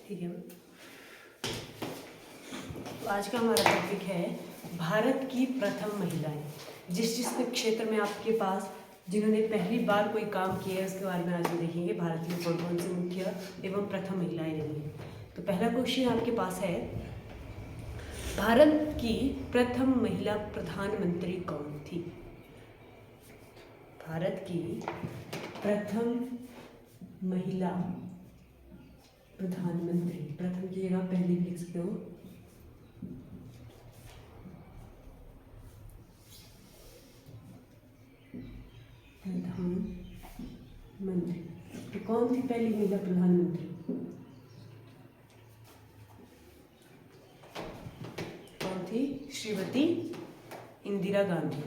ठीक है। तो आज का हमारा टॉपिक है भारत की प्रथम महिलाएं। जिस जिस क्षेत्र में आपके पास जिन्होंने पहली बार कोई काम किया है उसके बारे में आज हम देखेंगे भारत में कौन कौन सी मुख्य एवं प्रथम महिलाएं रही हैं। तो पहला क्वेश्चन आपके पास है, भारत की प्रथम महिला प्रधानमंत्री कौन थी? भारत की प्रथम महिला प्रधानमंत्री, प्रथम की जगह पहली भी लिख सकते हो। प्रधानमंत्री तो कौन थी पहली महिला प्रधानमंत्री? कौन थी? श्रीमती इंदिरा गांधी।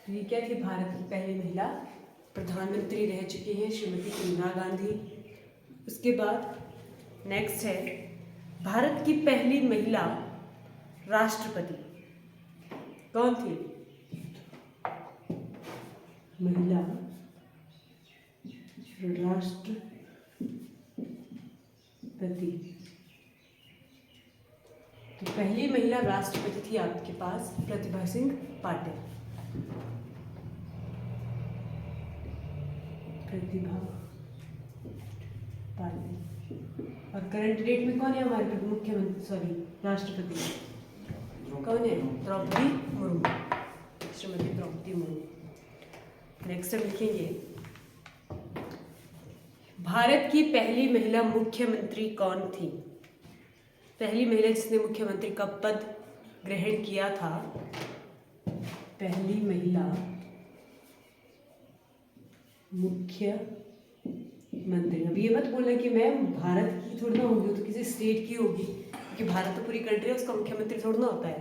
ये क्या थी? भारत की पहली महिला प्रधानमंत्री रह चुकी हैं श्रीमती इंदिरा गांधी। उसके बाद नेक्स्ट है, भारत की पहली महिला राष्ट्रपति कौन थी? महिला राष्ट्रपति, तो पहली महिला राष्ट्रपति थी आपके पास प्रतिभा सिंह पाटिल। प्रतिभा पाटिल। और करंट डेट में कौन है हमारे मुख्यमंत्री राष्ट्रपति कौन है? द्रौपदी मुर्मू, श्रीमती द्रौपदी मुर्मू। नेक्स्ट हम लिखेंगे, भारत की पहली महिला मुख्यमंत्री कौन थी? पहली महिला जिसने मुख्यमंत्री का पद ग्रहण किया था, पहली महिला मुख्यमंत्री। अब ये मत बोलना कि मैं भारत की थोड़ी ना होगी, तो किसी स्टेट की होगी, क्योंकि भारत तो पूरी कंट्री है, उसका मुख्यमंत्री थोड़ा ना होता है।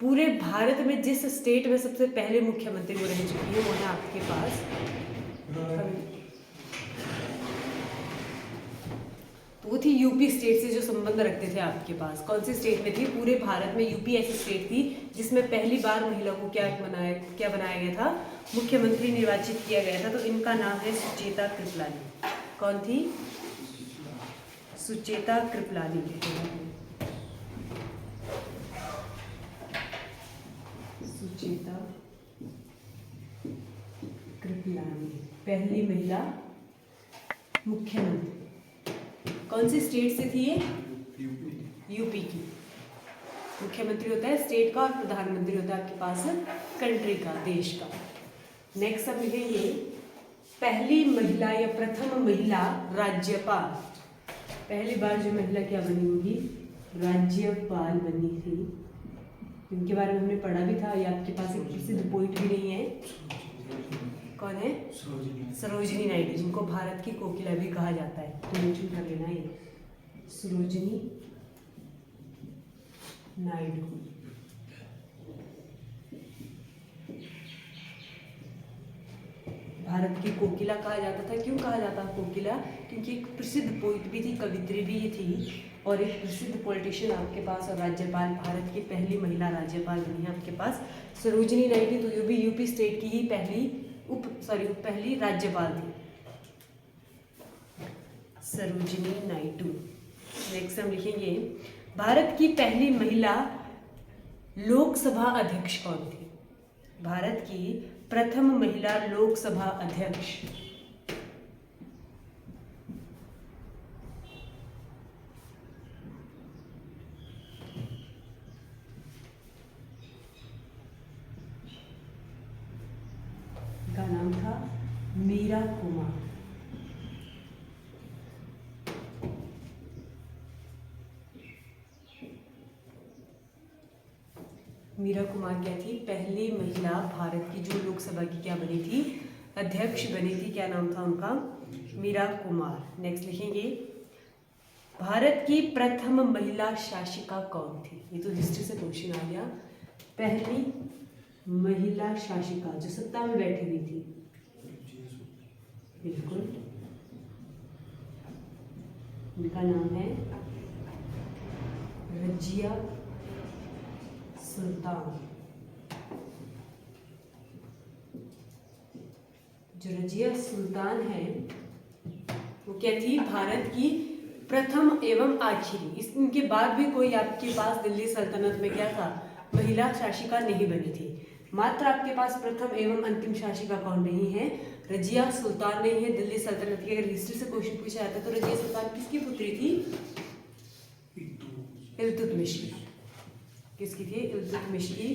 पूरे भारत में जिस स्टेट में सबसे पहले मुख्यमंत्री वो रह चुकी है वो है आपके पास तो वो थी यूपी स्टेट से जो संबंध रखते थे आपके पास। कौन सी स्टेट में थी? पूरे भारत में यूपी ऐसी स्टेट थी जिसमें पहली बार महिला को क्या बनाया गया था? मुख्यमंत्री निर्वाचित किया गया था। तो इनका नाम है सुचेता कृपलानी। कौन थी? सुचेता कृपलानी। सुचेता कृपलानी पहली महिला मुख्यमंत्री। कौन सी स्टेट से थी ये? यूपी की। मुख्यमंत्री होता है स्टेट का और प्रधानमंत्री होता है आपके पास कंट्री का, देश का। नेक्स्ट अब लिखेंगे, पहली महिला या प्रथम महिला राज्यपाल। पहली बार जो महिला क्या बनी होगी? राज्यपाल बनी थी। इनके बारे में हमने पढ़ा भी था। ये आपके पास एक प्रसिद्ध पोइट भी नहीं है। कौन है? सरोजिनी नायडू, जिनको भारत की कोकिला भी कहा जाता है, तो मेंशन कर लेना ये सरोजिनी नायडू। भारत की कोकिला कहा जाता था। क्यों कहा जाता है कोकिला? क्योंकि एक प्रसिद्ध पोइट भी थी, कवित्री भी ये थी, और एक प्रसिद्ध पॉलिटिशियन आपके पास और राज्यपाल, भारत की पहली महिला राज्यपाल बनी है आपके पास सरोजिनी नायडू। तो ये भी यूपी स्टेट की ही पहली पहली राज्यपाल थी, सरोजिनी नायडू। नेक्स्ट हम लिखेंगे, भारत की पहली महिला लोकसभा अध्यक्ष कौन थी? भारत की प्रथम महिला लोकसभा अध्यक्ष। का नाम था मीरा कुमार। मीरा कुमार क्या थी? पहली महिला भारत की जो लोकसभा की क्या बनी थी? अध्यक्ष बनी थी। क्या नाम था उनका? मीरा कुमार। नेक्स्ट लिखेंगे, भारत की प्रथम महिला शासिका कौन थी? ये तो हिस्ट्री से क्वेश्चन आ गया। पहली महिला शासिका जो सत्ता में बैठी हुई थी, बिल्कुल, उनका नाम है रजिया सुल्तान। जो रजिया सुल्तान है वो क्या थी? भारत की प्रथम एवं आखिरी, इनके बाद भी कोई आपके पास दिल्ली सल्तनत में क्या था? महिला शासिका नहीं बनी थी। मात्र आपके पास प्रथम एवं अंतिम शासिका कौन नहीं है? रजिया सुल्तान नहीं है दिल्ली सल्तनत की। अगर हिस्ट्री से क्वेश्चन पूछा जाता तो रजिया सुल्तान किसकी पुत्री थी? इल्तुतमिश। किसकी थी? इल्तुतमिश की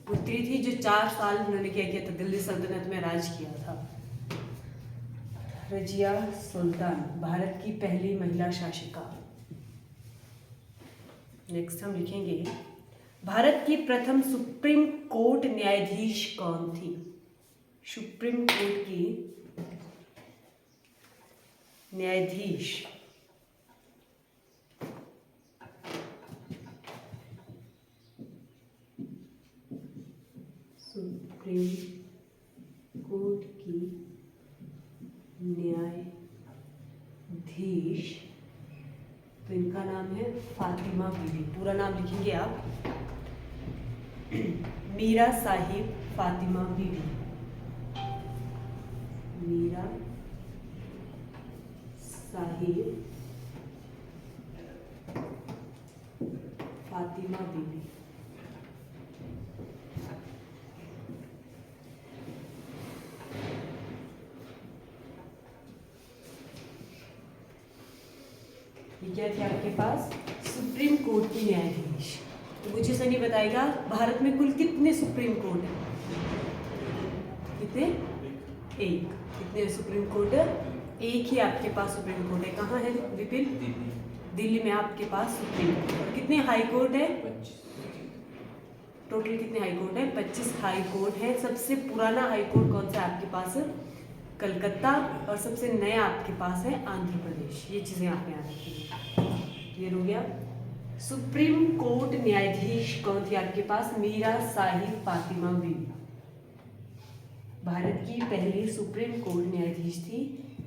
पुत्री थी, जो 4 साल उन्होंने क्या किया था? दिल्ली सल्तनत में राज किया था। रजिया सुल्तान भारत की पहली महिला शासिका। नेक्स्ट हम लिखेंगे भारत की प्रथम सुप्रीम कोर्ट न्यायाधीश कौन थी? सुप्रीम कोर्ट की न्यायाधीश सुप्रीम कोर्ट की न्यायाधीश, तो इनका नाम है फातिमा बीबी। पूरा नाम लिखेंगे आप, मीरा साहिब फातिमा बीबी। मीरा साहिब फातिमा बीबी। ये क्या थे आपके पास? सुप्रीम कोर्ट की न्यायाधीश। तो मुझे सनी बताएगा भारत में कुल कितने सुप्रीम कोर्ट हैं? कितने? एक। कितने सुप्रीम कोर्ट? एक ही आपके पास सुप्रीम कोर्ट है। कहाँ है विपिन? दिल्ली में आपके पास सुप्रीम कोर्ट। और कितने हाई कोर्ट है? टोटल कितने हाई कोर्ट है? 25 हाई कोर्ट है। सबसे पुराना हाई कोर्ट कौन सा है आपके पास? कलकत्ता। और सबसे नया आपके पास है आंध्र प्रदेश। ये चीजें आपने याद रखी। क्लियर हो गया? सुप्रीम कोर्ट न्यायाधीश कौन थी आपके पास? मीरा साहिब फातिमा बीबी। भारत की पहली सुप्रीम कोर्ट न्यायाधीश थी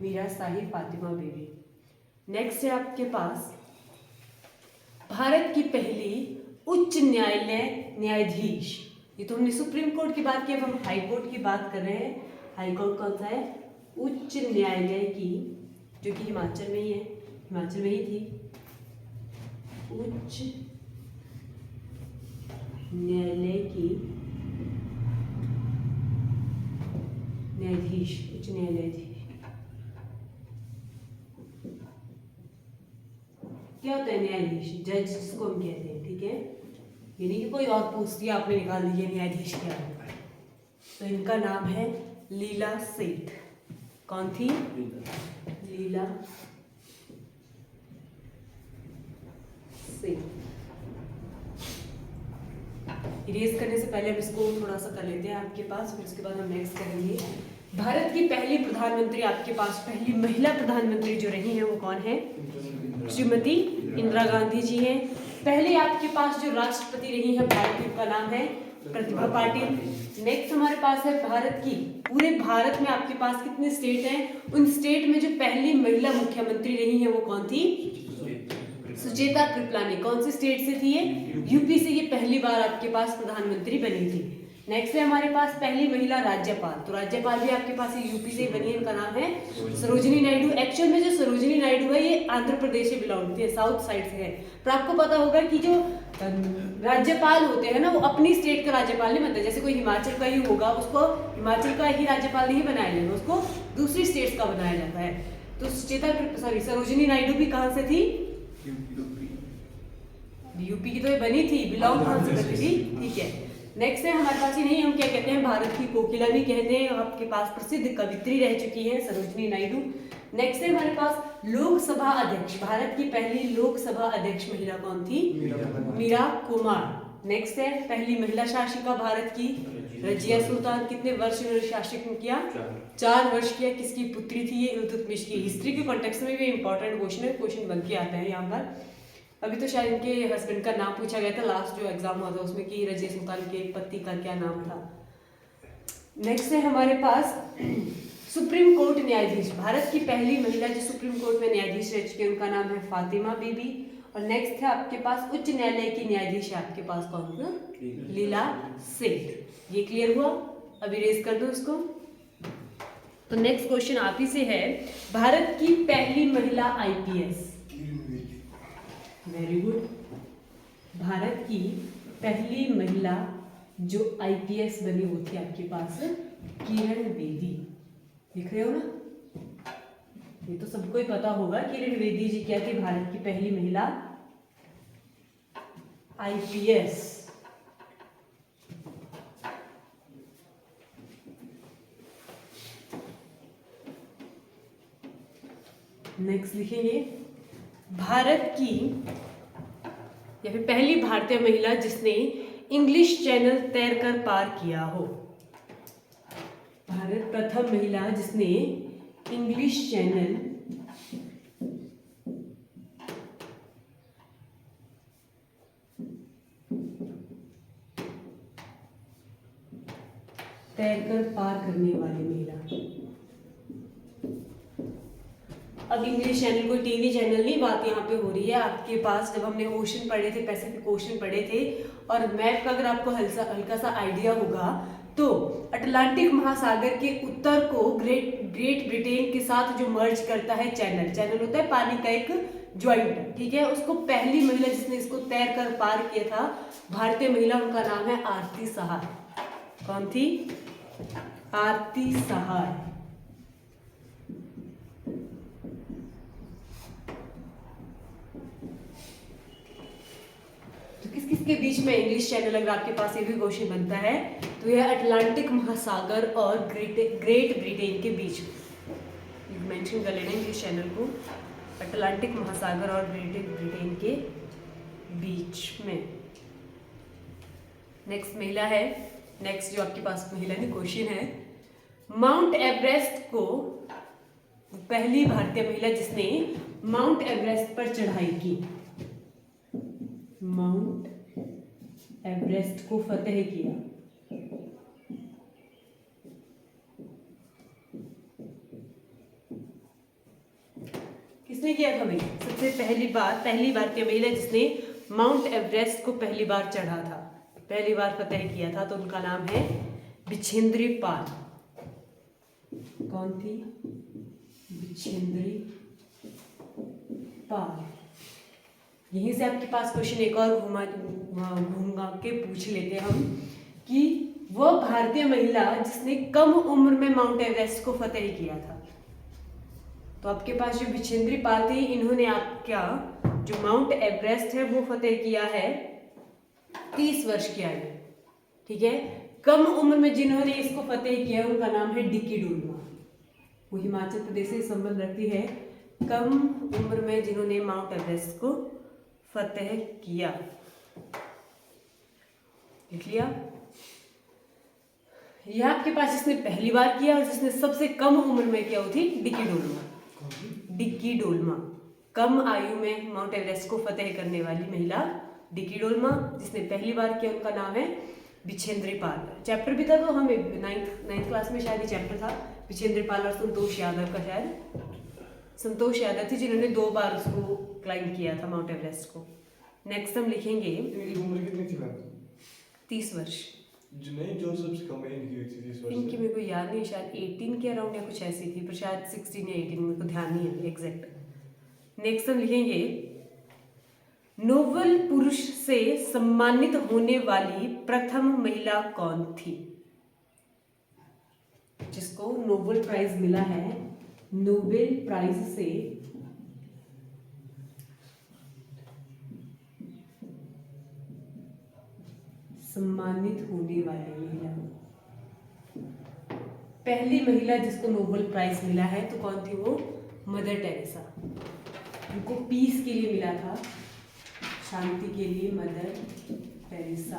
मीरा साहिब फातिमा बीबी। नेक्स्ट है आपके पास भारत की पहली उच्च न्यायालय न्यायाधीश। ये तो हमने सुप्रीम कोर्ट की बात की, अब हम हाई कोर्ट की बात कर रहे हैं। हाई कोर्ट कौन सा है? उच्च न्यायालय की, जो कि हिमाचल में ही है, हिमाचल में ही थी। उच्च न्यायालय की न्यायाधीश, उच्च न्यायालय क्या होता है? न्यायाधीश, जज जिसको हम कहते हैं। ठीक है, ये नहीं कि कोई और पूछ दिया आपने निकाल दिया न्यायाधीश क्या होता है। तो इनका नाम है लीला सेठ। कौन थी? लीला सेठ। इरेज करने से पहले हम इसको थोड़ा सा कर लेते हैं आपके पास, फिर उसके बाद हम नेक्स्ट करेंगे। भारत की पहली प्रधानमंत्री आपके पास, पहली महिला प्रधानमंत्री जो रही हैं वो कौन है? श्रीमती इंदिरा गांधी जी हैं। पहले आपके पास जो राष्ट्रपति रही है भारत की, उनका नाम है प्रतिभा पाटिल। नेक्स्ट हमारे पास है भारत की, पूरे भारत में आपके पास कितने स्टेट हैं? उन स्टेट में जो पहली महिला मुख्यमंत्री रही है वो कौन थी? सुचेता कृपलानी। कौन से स्टेट से थी ये? यूपी से ये पहली बार आपके पास प्रधानमंत्री बनी थी। नेक्स्ट है हमारे पास पहली महिला राज्यपाल। तो राज्यपाल भी आपके पास यूपी से बनी है, इनका नाम है सरोजिनी नायडू। एक्चुअल में जो सरोजिनी नायडू है ये आंध्र प्रदेश से बिलोंग करती है, साउथ साइड से है। पर आपको पता होगा कि जो राज्यपाल होते हैं ना, वो अपनी स्टेट का राज्यपाल नहीं बनता। जैसे कोई हिमाचल का ही होगा, उसको हिमाचल का ही राज्यपाल नहीं बनाया जाएगा, उसको दूसरी स्टेट्स का बनाया जाता है। तो सरोजिनी नायडू भी कहाँ से थी? यूपी की तो ये बनी थी, बिलोंग कहाँ से करती थी? ठीक है। नेक्स्ट है हमारे पास ही नहीं, हम क्या कहते हैं, भारत की कोकिला भी कहते हैं। आपके पास प्रसिद्ध कवित्री रह चुकी है सरोजिनी नायडू। नेक्स्ट है हमारे पास लोकसभा अध्यक्ष। भारत की पहली लोकसभा अध्यक्ष महिला कौन थी? मीरा कुमार। नेक्स्ट है पहली महिला शासिका भारत की रजिया सुल्तान कितने वर्ष इन्होंने शासन किया? 4 वर्ष किया। किसकी पुत्री थी ये? इल्तुतमिश की। हिस्ट्री के कॉन्टेक्स्ट में भी इंपॉर्टेंट क्वेश्चन है, क्वेश्चन बन के आता है यहाँ पर। अभी तो शायद इनके हस्बैंड का नाम पूछा गया था लास्ट जो एग्जाम हुआ था उसमें कि रजिया सुल्तान के पति का क्या नाम था। नेक्स्ट है हमारे पास सुप्रीम कोर्ट न्यायाधीश। भारत की पहली महिला जो सुप्रीम कोर्ट में न्यायाधीश रह चुकी है उनका नाम है फातिमा बीबी। और नेक्स्ट है आपके पास उच्च न्यायालय की न्यायाधीश है आपके पास कौन सा? लीला सेठ। ये क्लियर हुआ? अभी रेज कर दो इसको। तो नेक्स्ट क्वेश्चन आप ही से है, भारत की पहली महिला आईपीएस। Very good. भारत की पहली महिला जो आईपीएस बनी वो थी आपके पास किरण बेदी। लिख रहे हो ना? ये तो सबको ही पता होगा। किरण बेदी जी क्या थी? भारत की पहली महिला आईपीएस। नेक्स्ट लिखेंगे भारत की या फिर पहली भारतीय महिला जिसने इंग्लिश चैनल तैरकर पार किया हो। भारत प्रथम महिला जिसने इंग्लिश चैनल तैरकर पार करने वाली महिला। अब इंग्लिश चैनल कोई टीवी चैनल नहीं, बात यहाँ पे हो रही है आपके पास। जब हमने ओशन पढ़े थे, पैसिफिक ओशन पढ़े थे, और मैप का अगर आपको हल्का सा आइडिया होगा तो अटलांटिक महासागर के उत्तर को ग्रेट ब्रिटेन के साथ जो मर्ज करता है चैनल होता है पानी का एक ज्वाइंट, ठीक है। उसको पहली महिला जिसने इसको तैर कर पार किया था भारतीय महिला, उनका नाम है आरती सहाय। कौन थी? आरती सहाय। तो किस किस के बीच में इंग्लिश चैनल, अगर आपके पास ये भी क्वेश्चन बनता है तो यह अटलांटिक महासागर और ग्रेट ब्रिटेन के बीच मेंशन कर लेना इंग्लिश चैनल को, अटलांटिक महासागर और ग्रेट ब्रिटेन के बीच में। नेक्स्ट महिला है, नेक्स्ट जो आपके पास महिला ने क्वेश्चन है, माउंट एवरेस्ट को पहली भारतीय महिला जिसने माउंट एवरेस्ट पर चढ़ाई की, माउंट एवरेस्ट को फतेह किया। किसने किया था भाई? सबसे पहली भारतीय महिला जिसने माउंट एवरेस्ट को पहली बार चढ़ा था, पहली बार फतेह किया था, तो उनका नाम है बिछेंद्री पाल। कौन थी? बिछेंद्री पाल। यहीं से आपके पास क्वेश्चन एक और घूमा के पूछ लेते हैं हम कि वह भारतीय महिला जिसने कम उम्र में माउंट एवरेस्ट को फतेह किया था। तो आपके पास जो बिछेंद्री पाल थी, इन्होंने आपका जो माउंट एवरेस्ट है वो फतेह किया है 30 वर्ष की आयु, ठीक है। कम उम्र में जिन्होंने इसको फतेह किया उनका नाम है डिक्की डोलमा। वो हिमाचल प्रदेश से संबंध रखती है। कम उम्र में जिन्होंने माउंट एवरेस्ट को फतेह किया, लिख लिया। यह आपके पास जिसने पहली बार किया और जिसने सबसे कम उम्र में किया वो थी डिक्की डोलमा। डिक्की डोलमा, कम आयु में माउंट एवरेस्ट को फतेह करने वाली महिला डिक्की डोलमा, जिसने पहली बार किया उनका नाम है बिछेंद्री पाल। चैप्टर भी था तो हमें 9th क्लास में शायद ये चैप्टर था, बिछेंद्री पाल और संतोष यादव का, शायद संतोष यादव थी जिन्होंने 2 बार उसको क्लाइंब किया था माउंट एवरेस्ट को। नेक्स्ट हम लिखेंगे उम्र कितनी थी मैम? 30 वर्ष। जो नहीं, जो सबसे कम एज की हुई थी 30 वर्ष। इनकी मेरे को याद नहीं, शायद 18 के अराउंड या कुछ ऐसी थी, पर शायद 16 या 18, मेरे को ध्यान नहीं है एग्जैक्ट। नेक्स्ट हम लिखेंगे नोबेल पुरुष से सम्मानित होने वाली प्रथम महिला कौन थी? जिसको नोबेल प्राइज मिला है, नोबेल प्राइज से सम्मानित होने वाली महिला, पहली महिला जिसको नोबेल प्राइज मिला है तो कौन थी वो? Mother Teresa. उनको पीस के लिए मिला था, शांति के लिए, मदर टेरेसा।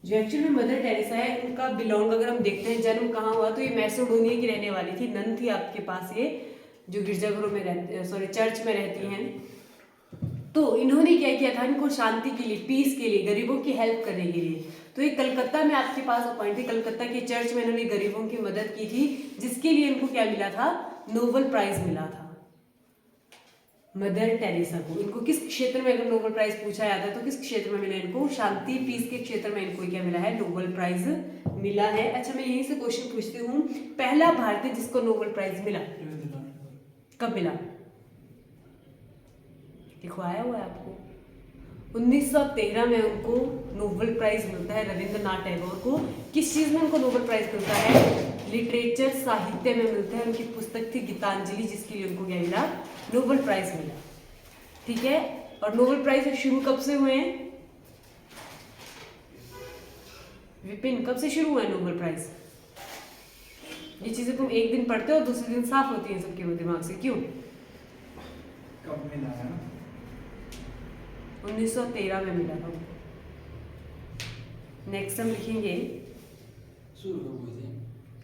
जो एक्चुअली में मदर टेरेसा है उनका बिलोंग अगर हम देखते हैं जन्म कहाँ हुआ तो ये मैसेडोनिया की रहने वाली थी, नन थी आपके पास ये, जो गिरजाघरों में रहती, सॉरी चर्च में रहती हैं। तो इन्होंने क्या किया था, इनको शांति के लिए, पीस के लिए, गरीबों की हेल्प करने के लिए, तो ये कलकत्ता में आपके पास अपॉइंट थी, कलकत्ता के चर्च में इन्होंने गरीबों की मदद की थी, जिसके लिए इनको क्या मिला था, नोबेल प्राइज मिला था। मदर टेरेसा को, इनको किस क्षेत्र में अगर नोबेल प्राइज पूछा जाता है तो किस क्षेत्र में मिला इनको, शांति पीस के क्षेत्र में इनको क्या मिला है, नोबेल प्राइज मिला है। अच्छा मैं यहीं से क्वेश्चन पूछती हूँ, पहला भारतीय जिसको नोबेल प्राइज मिला कब मिला, लिखवाया हुआ है आपको, 1913 में उनको नोबेल प्राइज मिलता है रविंद्रनाथ टैगोर को। किस चीज में उनको नोबेल प्राइज मिलता है, लिटरेचर साहित्य में मिलता है। उनकी पुस्तक थी गीतांजलि, जिसके लिए उनको क्या मिला, नोबेल प्राइज मिला। ठीक है, और नोबेल प्राइज शुरू कब से हुए हैं विपिन, कब से शुरू हुआ है नोबेल प्राइज? ये चीजें तुम एक दिन पढ़ते हो और दूसरे दिन साफ होती हैं सबके दिमाग से, क्यों? कब मिला है? 1913 में मिला था। नेक्स्ट हम लिखेंगे शुरू कब हुई थी?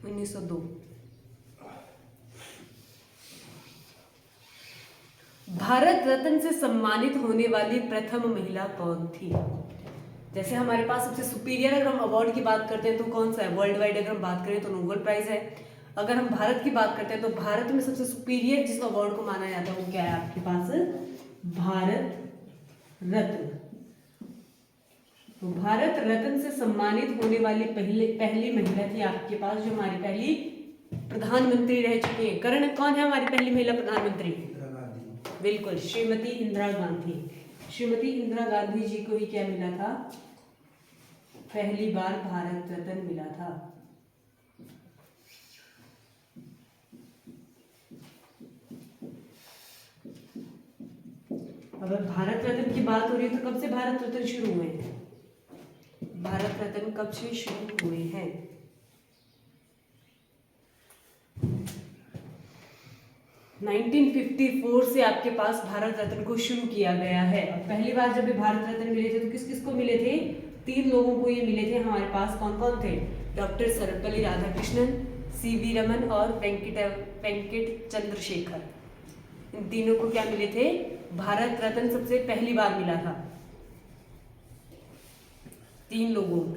1902। भारत रत्न से सम्मानित होने वाली प्रथम महिला कौन थी? जैसे हमारे पास सबसे सुपीरियर अगर हम अवार्ड की बात करते हैं तो कौन सा है, वर्ल्ड वाइड अगर हम बात करें तो नोबेल प्राइज है। अगर हम भारत की बात करते हैं तो भारत में सबसे सुपीरियर जिस अवार्ड को माना जाता है वो क्या है आपके पास, भारत रत्न। तो भारत रत्न से सम्मानित होने वाली पहली महिला थी आपके पास, जो हमारी पहली प्रधानमंत्री रह चुकी है। करण कौन है हमारी पहली महिला प्रधानमंत्री? बिल्कुल, श्रीमती इंदिरा गांधी। श्रीमती इंदिरा गांधी जी को ही क्या मिला था, पहली बार भारत रत्न मिला था। अगर भारत रत्न की बात हो रही है तो कब से भारत रत्न शुरू हुए हैं, भारत रत्न कब से शुरू हुए हैं? नाइनटीन 1954 से आपके पास भारत रत्न को शुरू किया गया है। और पहली बार जब ये भारत रत्न मिले थे तो किस किस को मिले थे, 3 लोगों को ये मिले थे हमारे पास। कौन कौन थे? डॉक्टर सर्वपल्ली राधाकृष्णन, सीवी रमन और वेंकट चंद्रशेखर। इन तीनों को क्या मिले थे, भारत रत्न सबसे पहली बार मिला था 3 लोगों को।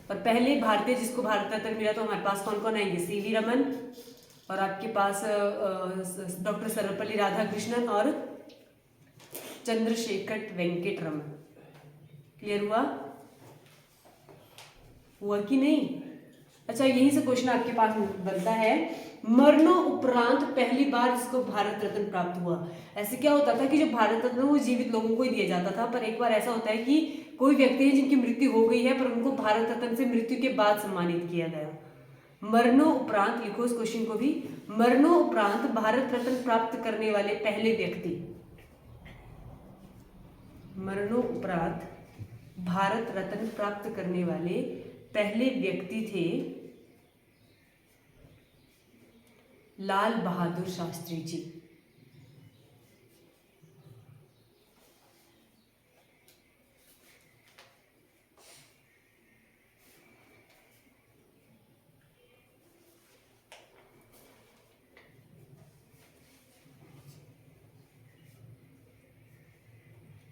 और पहले भारतीय जिसको भारत रत्न मिला तो हमारे पास कौन कौन आएंगे, सीवी रमन और आपके पास डॉक्टर सर्वपल्ली राधाकृष्णन और चंद्रशेखर वेंकट रमन। क्लियर हुआ कि नहीं? अच्छा यहीं से क्वेश्चन आपके पास बनता है, मरणों उपरांत पहली बार जिसको भारत रत्न प्राप्त हुआ। ऐसे क्या होता था कि जो भारत रत्न वो जीवित लोगों को ही दिया जाता था, पर एक बार ऐसा होता है कि कोई व्यक्ति है जिनकी मृत्यु हो गई है पर उनको भारत रत्न से मृत्यु के बाद सम्मानित किया गया। मरणों उपरांत, लिखो इस क्वेश्चन को भी, मरणों उपरांत भारत रत्न प्राप्त करने वाले पहले व्यक्ति, मरणों उपरांत भारत रत्न प्राप्त करने वाले पहले व्यक्ति थे लाल बहादुर शास्त्री जी।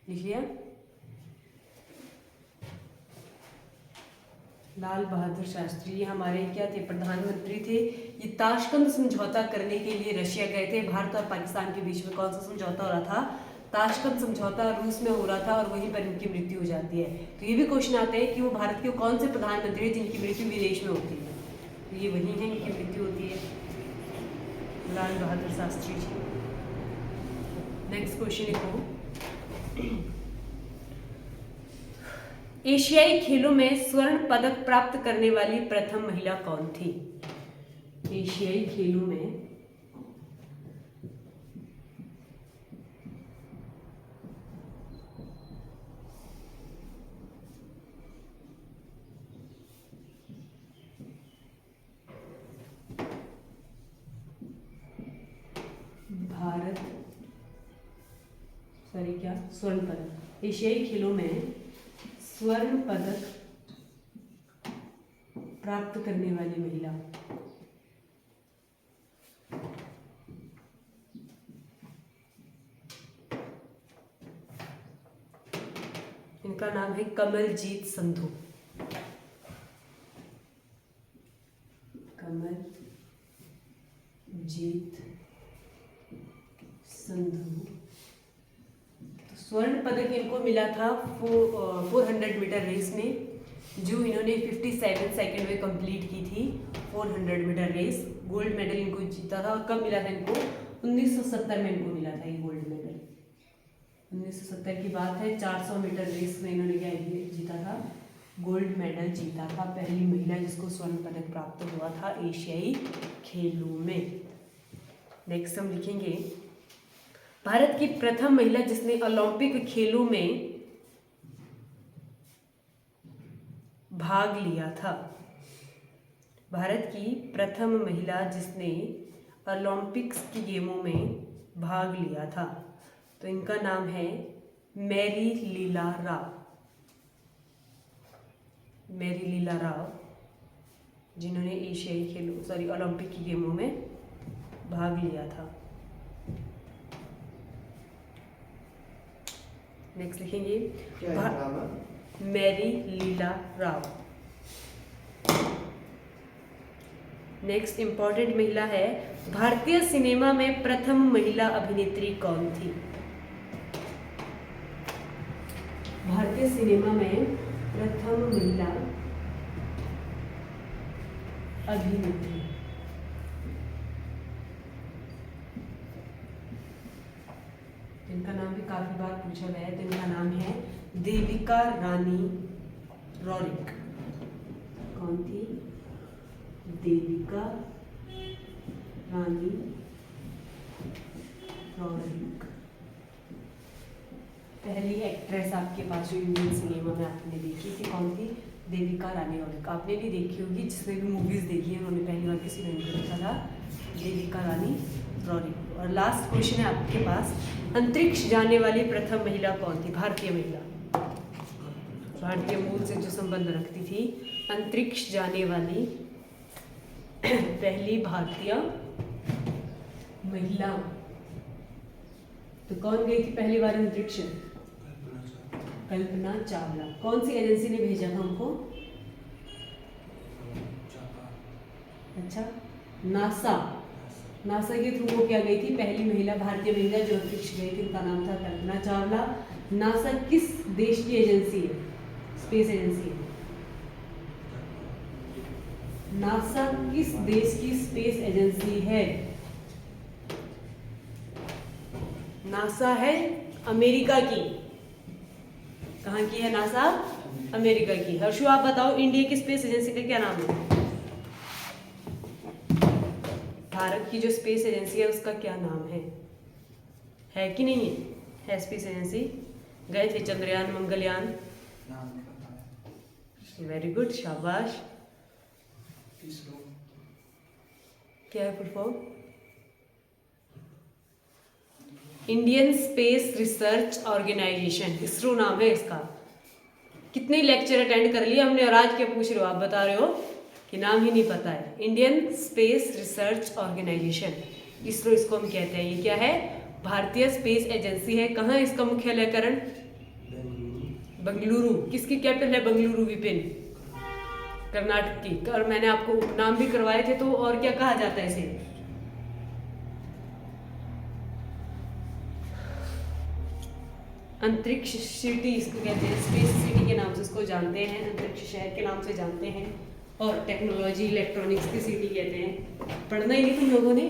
लिख लिया? लाल बहादुर शास्त्री ये हमारे क्या थे, प्रधानमंत्री थे। ये ताशकंद समझौता करने के लिए रशिया गए थे। भारत और पाकिस्तान के बीच में कौन सा समझौता हो रहा था, ताशकंद समझौता रूस में हो रहा था और वहीं पर इनकी मृत्यु हो जाती है। तो ये भी क्वेश्चन आते हैं कि वो भारत के कौन से प्रधानमंत्री है जिनकी मृत्यु विदेश में होती है, तो ये वही है इनकी मृत्यु होती है, लाल बहादुर शास्त्री जी। नेक्स्ट क्वेश्चन लिखो, एशियाई खेलों में स्वर्ण पदक प्राप्त करने वाली प्रथम महिला कौन थी? एशियाई खेलों में स्वर्ण पदक, एशियाई खेलों में स्वर्ण पदक प्राप्त करने वाली महिला। इनका नाम है कमलजीत संधू। कमलजीत संधू। तो स्वर्ण पदक इनको मिला था 400 मीटर रेस में, जो इन्होंने 57 सेकंड में कंप्लीट की थी 400 मीटर रेस। गोल्ड मेडल इनको जीता था। और कब मिला था इनको? 1970 में इनको मिला था ये गोल्ड मेडल। 1970 की बात है। 400 मीटर रेस में इन्होंने क्या जीता था? गोल्ड मेडल जीता था। पहली महिला जिसको स्वर्ण पदक प्राप्त हुआ था एशियाई खेलों में। नेक्स्ट हम लिखेंगे भारत की प्रथम महिला जिसने ओलंपिक खेलों में भाग लिया था। भारत की प्रथम महिला जिसने ओलंपिक्स की गेमों में भाग लिया था, तो इनका नाम है मैरी लीला राव। मैरी लीला राव, जिन्होंने एशियाई खेलों ओलंपिक की गेमों में भाग लिया था। नेक्स्ट लिखेंगे मैरी लीला राव। नेक्स्ट इंपॉर्टेंट महिला है भारतीय सिनेमा में प्रथम महिला अभिनेत्री कौन थी? भारतीय सिनेमा में प्रथम महिला अभिनेत्री। इनका नाम भी काफी बार पूछा गया है। तो इनका नाम है देविका रानी रॉरिक। कौन थी? देविका रानी रॉरिक। पहली एक्ट्रेस आपके पास जो इंडियन सिनेमा में आपने देखी थी कौन थी? देविका रानी रॉरिक। आपने भी देखी होगी, जिसने भी मूवीज देखी है उन्होंने पहली बार किसी ने देखा था, देविका रानी रॉरिक। और लास्ट क्वेश्चन है आपके पास, अंतरिक्ष जाने वाली प्रथम महिला कौन थी? भारतीय महिला, भारतीय मूल से जो संबंध रखती थी। अंतरिक्ष जाने वाली पहली भारतीय महिला तो कौन गई थी पहली बार अंतरिक्ष? कल्पना चावला। कौन सी एजेंसी ने भेजा था उनको? अच्छा, नासा। नासा के थ्रू वो क्या गई थी? पहली महिला, भारतीय महिला जो अंतरिक्ष गई थी, उनका नाम था कल्पना चावला। नासा किस देश की एजेंसी है? स्पेस एजेंसी है। नासा किस देश की स्पेस एजेंसी है? नासा है अमेरिका की। कहाँ की है नासा? अमेरिका की। हर्षु आप बताओ, इंडिया की स्पेस एजेंसी का क्या नाम है? भारत की जो स्पेस एजेंसी है उसका क्या नाम है कि नहीं है? है स्पेस एजेंसी। गए थे चंद्रयान, मंगलयान। वेरी गुड, शाबाश। क्या है full form? Indian space research organisation, ISRO नाम है इसका। कितने लेक्चर अटेंड कर लिए हमने और आज क्या पूछ रहे हो? आप बता रहे हो कि नाम ही नहीं पता है। Indian space research organisation, ISRO इसको हम कहते हैं। ये क्या है? भारतीय स्पेस एजेंसी है। कहाँ है इसका मुख्यालय करण? बेंगलुरु। किसकी कैपिटल है बेंगलुरु? विपिन, कर्नाटक की। और मैंने आपको नाम भी करवाए थे। तो और क्या कहा जाता है इसे? अंतरिक्ष सिटी इसको कहते हैं। स्पेस सिटी के नाम से इसको जानते हैं, अंतरिक्ष शहर के नाम से जानते हैं। और टेक्नोलॉजी इलेक्ट्रॉनिक्स की सिटी कहते हैं। पढ़ना ही नहीं तुम लोगों ने?